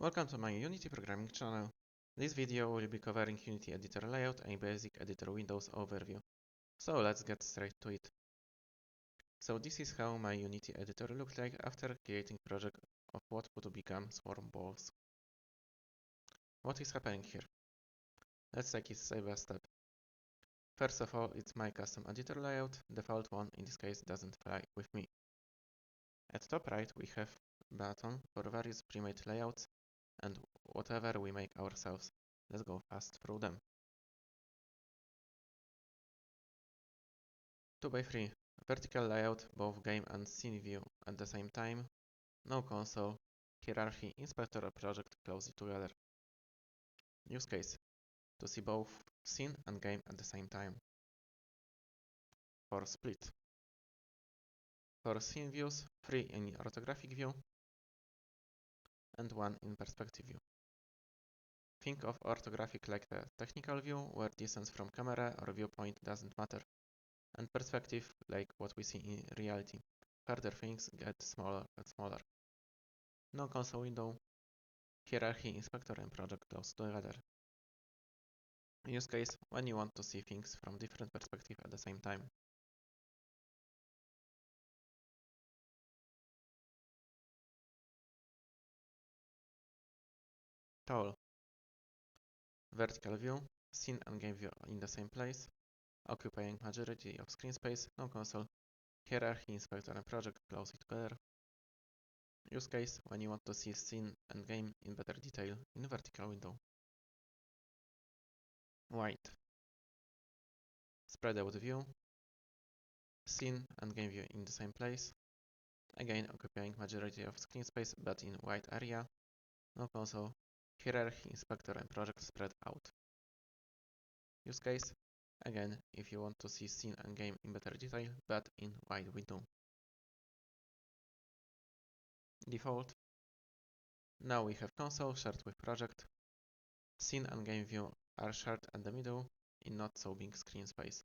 Welcome to my Unity programming channel. This video will be covering Unity editor layout and basic editor windows overview. So let's get straight to it. So this is how my Unity editor looks like after creating project of what would become Swarm Balls. What is happening here? Let's take it step by step. First of all, it's my custom editor layout. Default one in this case doesn't fly with me. At top right we have button for various pre-made layouts and whatever we make ourselves. Let's go fast through them. 2x3 vertical layout, both game and scene view at the same time, no console, hierarchy, inspector or project closely together. Use case to see both scene and game at the same time. For split. For scene views, 3 in orthographic view and 1 in perspective view. Think of orthographic like the technical view where distance from camera or viewpoint doesn't matter, and perspective like what we see in reality. Further things get smaller and smaller. No console window, hierarchy, inspector and project close together. Use case when you want to see things from different perspectives at the same time. Tall. Vertical view, scene and game view in the same place, occupying majority of screen space, no console, hierarchy, inspector and project closely together. Use case when you want to see scene and game in better detail in vertical window. Wide. Spread out view, scene and game view in the same place, again occupying majority of screen space but in wide area, no console, hierarchy, inspector and project spread out. Use case, again, if you want to see scene and game in better detail, but in wide window. Default. Now we have console shared with project. Scene and game view are shared at the middle in not so big screen space.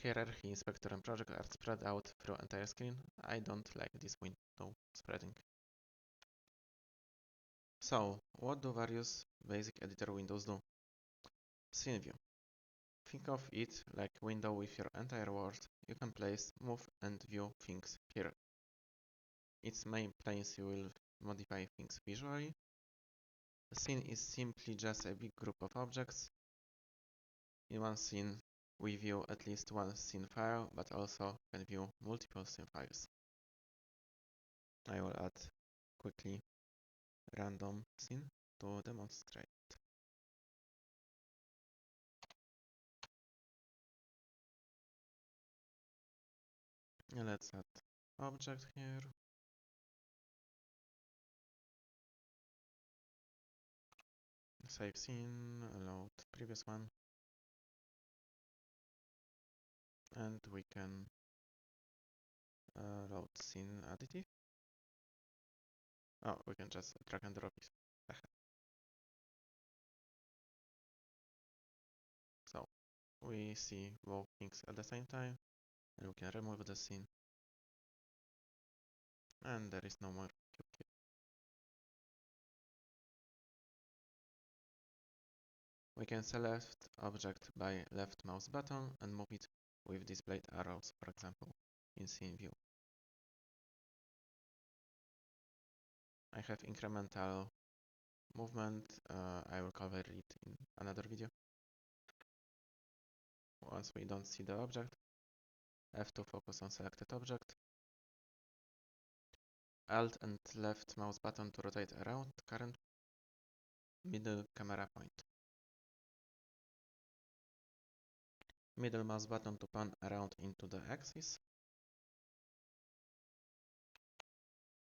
Hierarchy, inspector and project are spread out through entire screen. I don't like this window spreading. So, what do various basic editor windows do? Scene view. Think of it like a window with your entire world. You can place, move and view things here. Its main planes you will modify things visually. A scene is simply just a big group of objects. In one scene, we view at least one scene file, but also can view multiple scene files. I will add quickly random scene to demonstrate. And let's add object here. Save scene, load previous one. And we can load scene additive. Oh, we can just drag and drop it. So we see both things at the same time, and we can remove the scene. And there is no more cube here. We can select object by left mouse button and move it with displayed arrows, for example, in scene view. I have incremental movement, I will cover it in another video. Once we don't see the object, F2 focus on selected object, Alt and left mouse button to rotate around current middle camera point. Middle mouse button to pan around into the axis.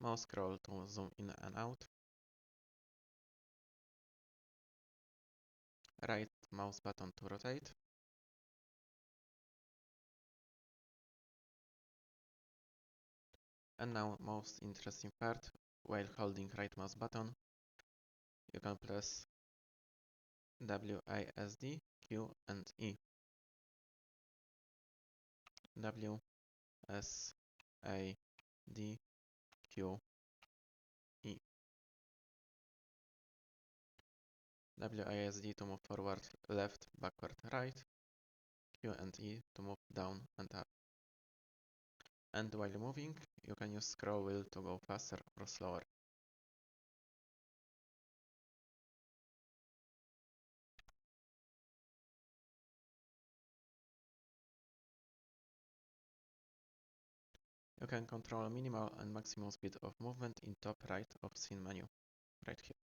Mouse scroll to zoom in and out. Right mouse button to rotate. And now most interesting part, while holding right mouse button, you can press WASD, Q and E. W, S, A, D, Q, E. WASD to move forward, left, backward, right, Q and E to move down and up. And while moving, you can use scroll wheel to go faster or slower. You can control minimal and maximum speed of movement in top right of scene menu, right here.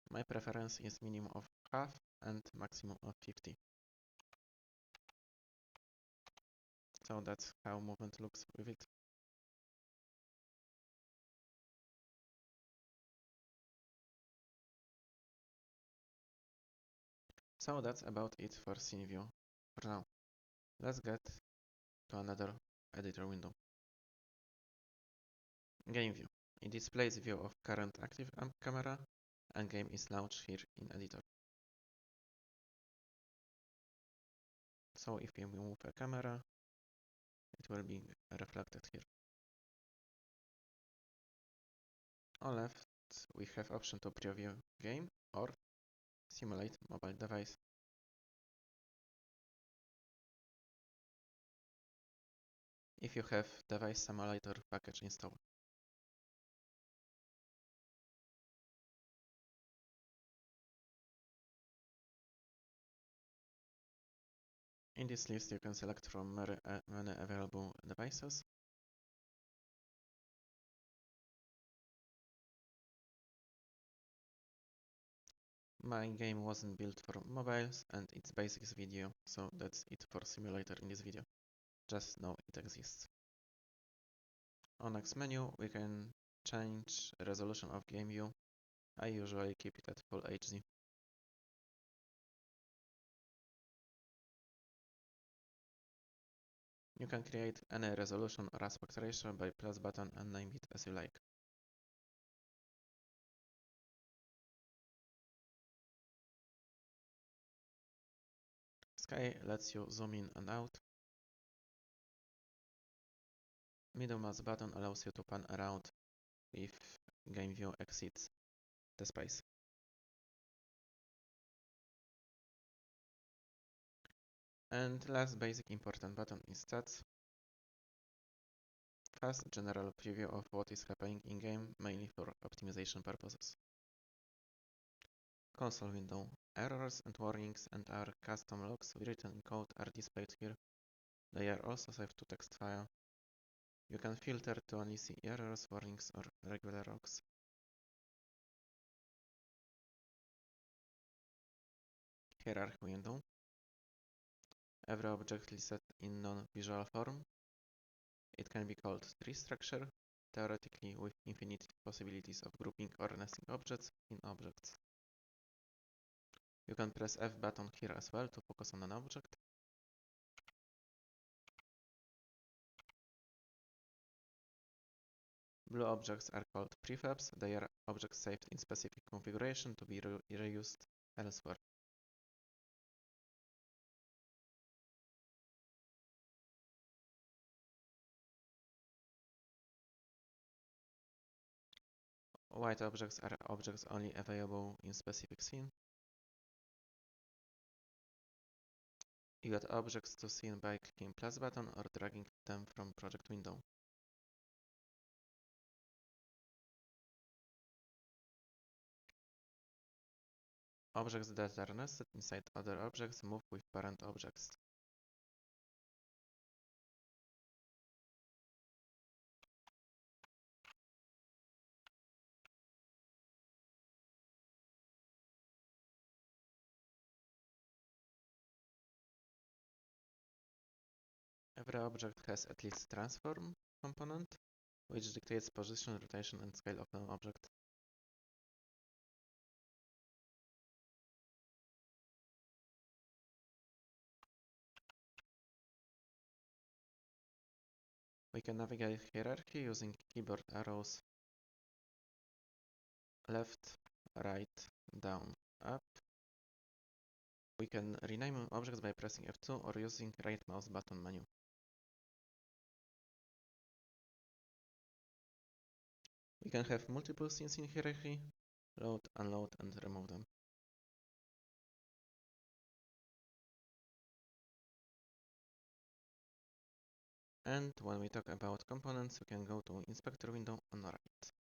My preference is minimum of half and maximum of 50. So that's how movement looks with it. So that's about it for scene view for now. Let's get to another editor window. Game view. It displays view of current active camera and game is launched here in editor. So if you move a camera, it will be reflected here. On left, we have option to preview game or simulate mobile device. If you have device simulator package installed. In this list, you can select from many available devices. My game wasn't built for mobiles and it's basics video, so that's it for simulator in this video. Just know it exists. On next menu, we can change resolution of game view. I usually keep it at full HD. You can create any resolution or aspect ratio by plus button and name it as you like. Sky lets you zoom in and out. Middle mouse button allows you to pan around if game view exceeds the space. And last basic important button is stats. Fast general preview of what is happening in game, mainly for optimization purposes. Console window. Errors and warnings and our custom logs written in code are displayed here. They are also saved to text file. You can filter to only see errors, warnings or regular logs. Hierarchy window. Every object listed in non-visual form. It can be called tree structure, theoretically with infinite possibilities of grouping or nesting objects in objects. You can press F button here as well to focus on an object. Blue objects are called prefabs. They are objects saved in specific configuration to be reused elsewhere. White objects are objects only available in specific scene. You add objects to scene by clicking plus button or dragging them from project window. Objects that are nested inside other objects move with parent objects. Every object has at least transform component, which dictates position, rotation, and scale of an object. We can navigate hierarchy using keyboard arrows left, right, down, up. We can rename objects by pressing F2 or using right mouse button menu. We can have multiple scenes in hierarchy, load, unload, and remove them. And when we talk about components, we can go to Inspector window on the right.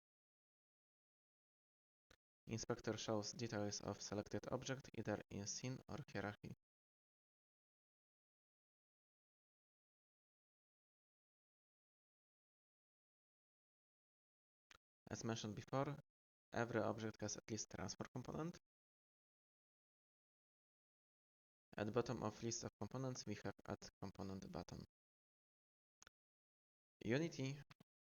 Inspector shows details of selected object either in scene or hierarchy. As mentioned before, every object has at least transfer component. At the bottom of list of components, we have Add Component button. Unity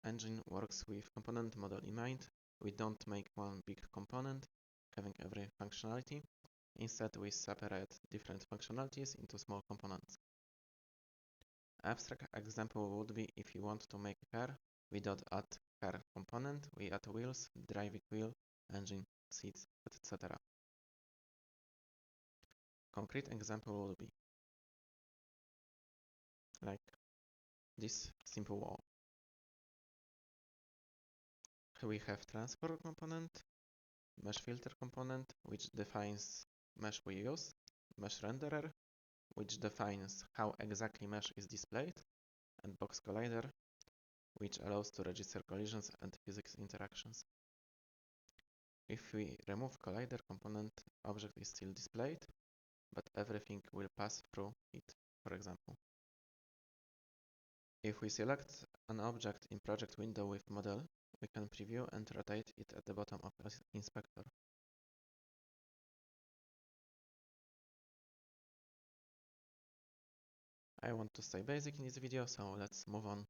engine works with component model in mind. We don't make one big component having every functionality. Instead, we separate different functionalities into small components. Abstract example would be if you want to make a car, we don't add car component, we add wheels, driving wheel, engine, seats, etc. Concrete example would be like this simple wall. Here we have transport component, mesh filter component, which defines mesh we use, mesh renderer, which defines how exactly mesh is displayed, and box collider, which allows to register collisions and physics interactions. If we remove collider component, object is still displayed, but everything will pass through it, for example. If we select an object in project window with model, we can preview and rotate it at the bottom of the inspector. I want to stay basic in this video, so let's move on.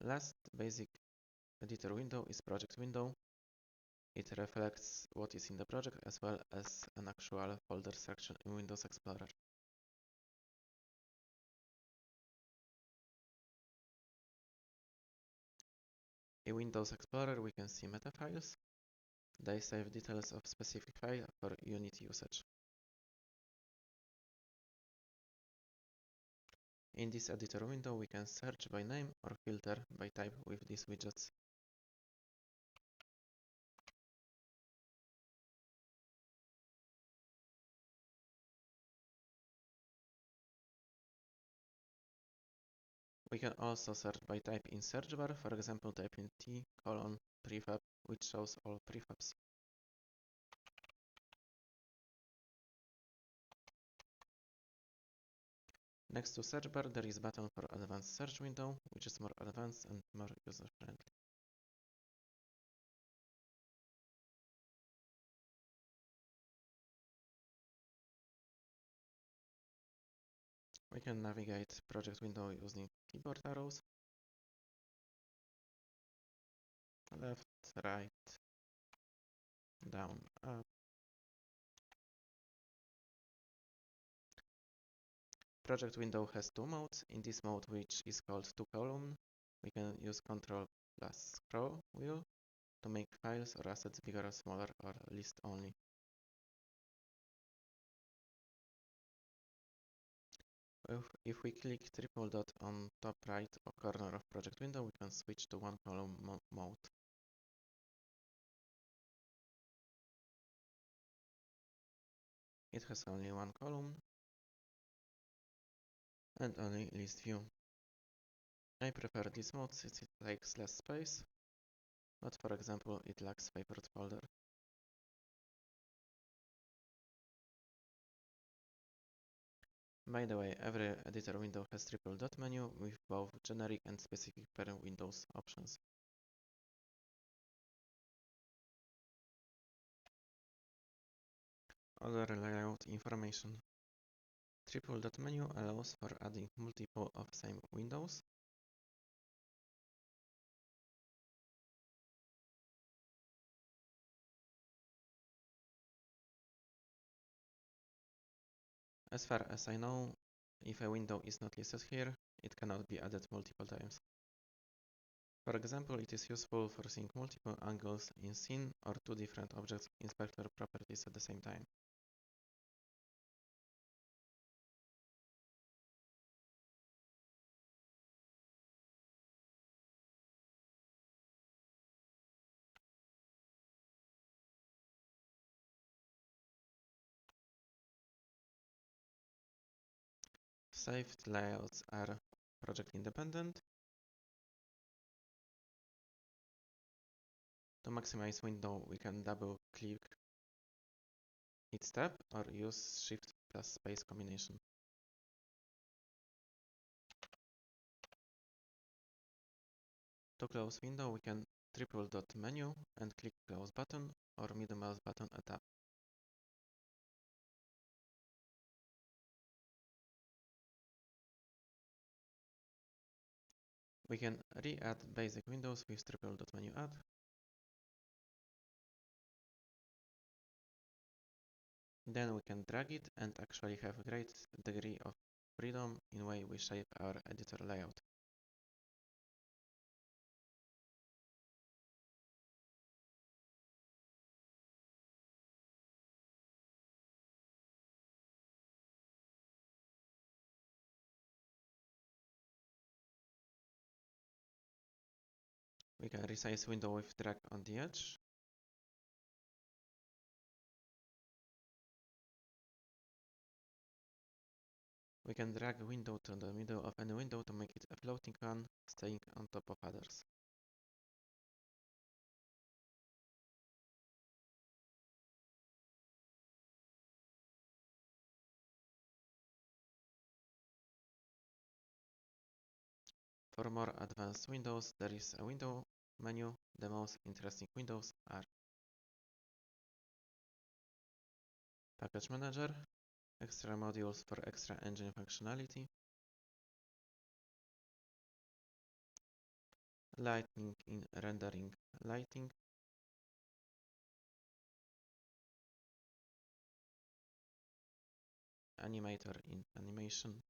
Last basic editor window is project window. It reflects what is in the project as well as an actual folder structure in Windows Explorer. In Windows Explorer, we can see meta files. They save details of specific file for Unity usage. In this editor window, we can search by name or filter by type with these widgets. We can also search by type in search bar, for example, type in T:prefab, which shows all prefabs. Next to search bar, there is button for advanced search window, which is more advanced and more user-friendly. We can navigate project window using keyboard arrows. Left, right, down, up. Project window has two modes. In this mode, which is called two column, we can use Ctrl plus scroll wheel to make files or assets bigger or smaller or list only. If we click triple dot on top right corner of project window, we can switch to one column mode. It has only one column and only list view. I prefer this mode since it takes less space, but for example it lacks favorite folder. By the way, every editor window has triple dot menu with both generic and specific per Windows options. Other layout information. Triple dot menu allows for adding multiple of same windows. As far as I know, if a window is not listed here, it cannot be added multiple times. For example, it is useful for seeing multiple angles in scene or two different objects inspector properties at the same time. Saved layouts are project independent. To maximize window, we can double click each tab or use Shift plus space combination. To close window, we can triple dot menu and click close button or middle mouse button a tab. We can re-add basic windows with triple dot menu add. Then we can drag it and actually have a great degree of freedom in way we shape our editor layout. We can resize window with drag on the edge. We can drag a window to the middle of any window to make it a floating one, staying on top of others. For more advanced windows, there is a window menu. The most interesting windows are Package Manager, extra modules for extra engine functionality, lighting in rendering lighting, animator in animation,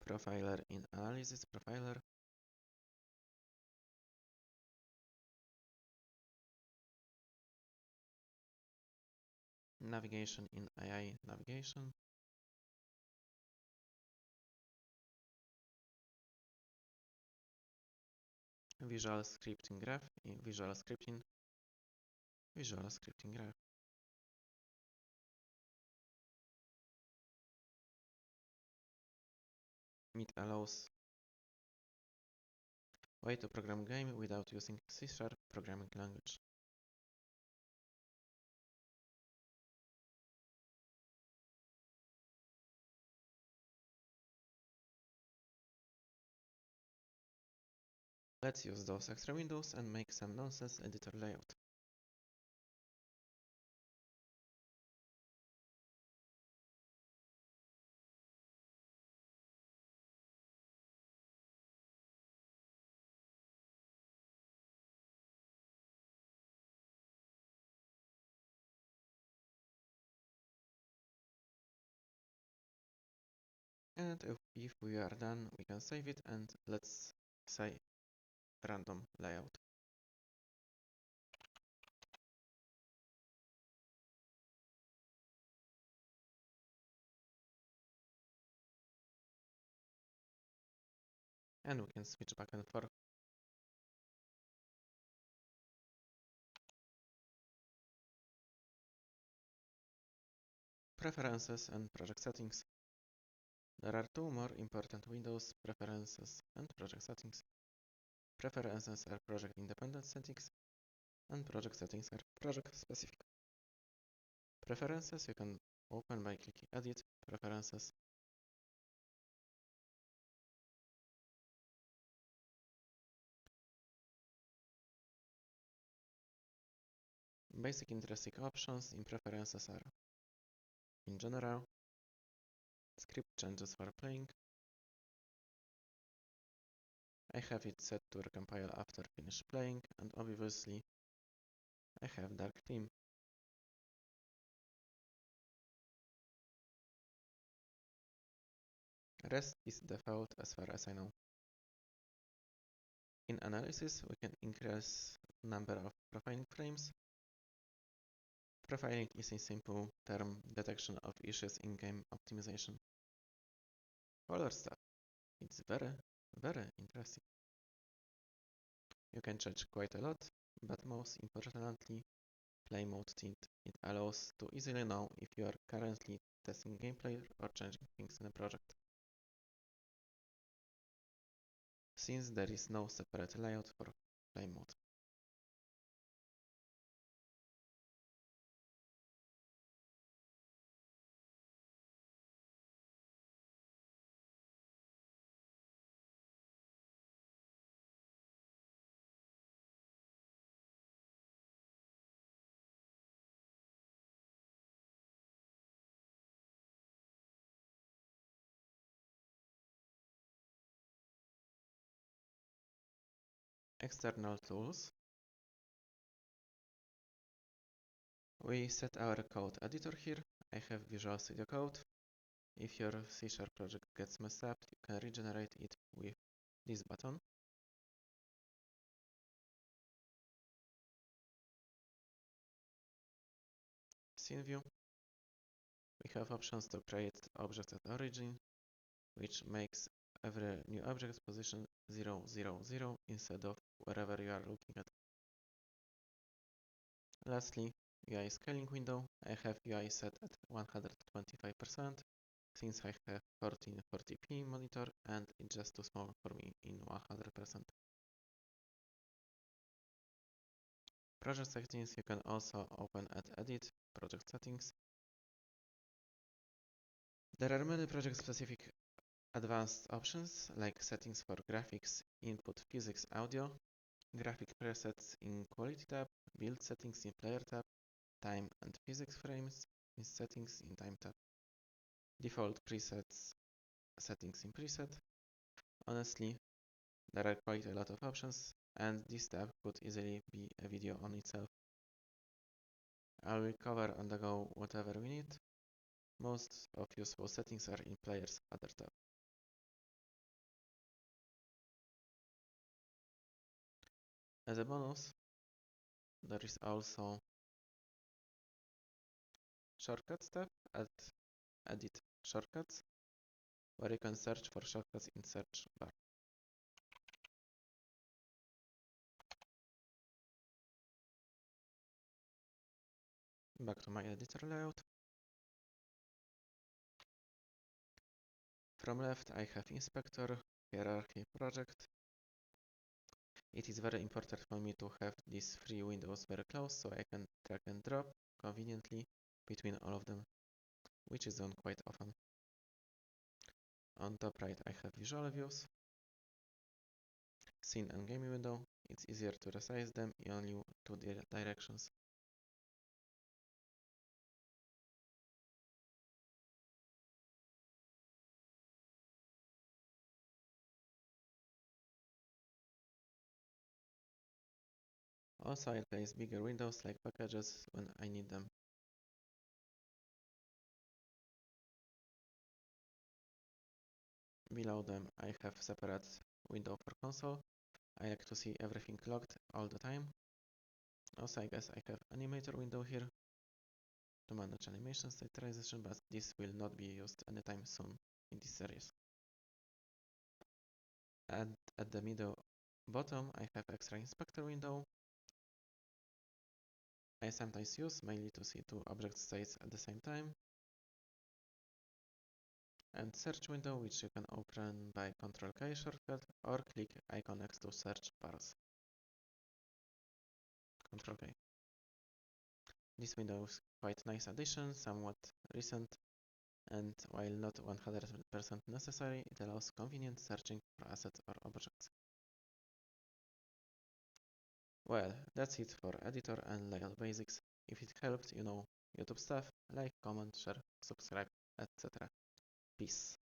profiler in analysis profiler, navigation in AI navigation, visual scripting graph in visual scripting graph. It allows way to program game without using C# programming language. Let's use those extra windows and make some nonsense editor layout. And if we are done, we can save it and let's say random layout. And we can switch back and forth. Preferences and project settings. There are two more important windows, preferences and project settings. Preferences are project independent settings and project settings are project specific. Preferences you can open by clicking edit preferences. Basic interesting options in preferences are in general, script changes for playing. I have it set to recompile after finish playing and obviously I have dark theme. Rest is default as far as I know. In analysis, we can increase number of profiling frames. Profiling is a simple term detection of issues in game optimization. Other stuff. It's very interesting. You can change quite a lot, but most importantly, play mode tint. It allows to easily know if you are currently testing gameplay or changing things in a project. Since there is no separate layout for play mode. External tools. We set our code editor here. I have Visual Studio Code. If your C# project gets messed up, you can regenerate it with this button. Scene view. We have options to create objects at origin, which makes every new object's position 0, 0, 0 instead of wherever you are looking at. Lastly, UI scaling window. I have UI set at 125% since I have 1440p monitor and it's just too small for me in 100%. Project settings you can also open at Edit, Project Settings. There are many project-specific advanced options like settings for graphics, input, physics, audio, graphic presets in Quality tab, build settings in Player tab, time and physics frames in settings in Time tab, default presets settings in Preset. Honestly, there are quite a lot of options and this tab could easily be a video on itself. I will cover on the go whatever we need. Most of useful settings are in Player's other tab. As a bonus, there is also Shortcuts tab at Edit Shortcuts, where you can search for shortcuts in search bar. Back to my editor layout. From left I have Inspector, Hierarchy, Project. It is very important for me to have these three windows very close so I can drag and drop conveniently between all of them, which is done quite often. On top right I have Visual Views, Scene and Game window. It's easier to resize them in only two directions. Also I place bigger windows like packages when I need them. Below them I have separate window for console. I like to see everything logged all the time. Also I guess I have animator window here to manage animation state transition, but this will not be used anytime soon in this series. And at the middle bottom I have extra inspector window. I sometimes use mainly to see two object states at the same time. And search window, which you can open by Ctrl-K shortcut or click icon next to search bars. Ctrl-K. This window is quite nice addition, somewhat recent, and while not 100% necessary, it allows convenient searching for assets or objects. Well, that's it for editor and layout basics. If it helped, you know, YouTube stuff, like, comment, share, subscribe, etc. Peace.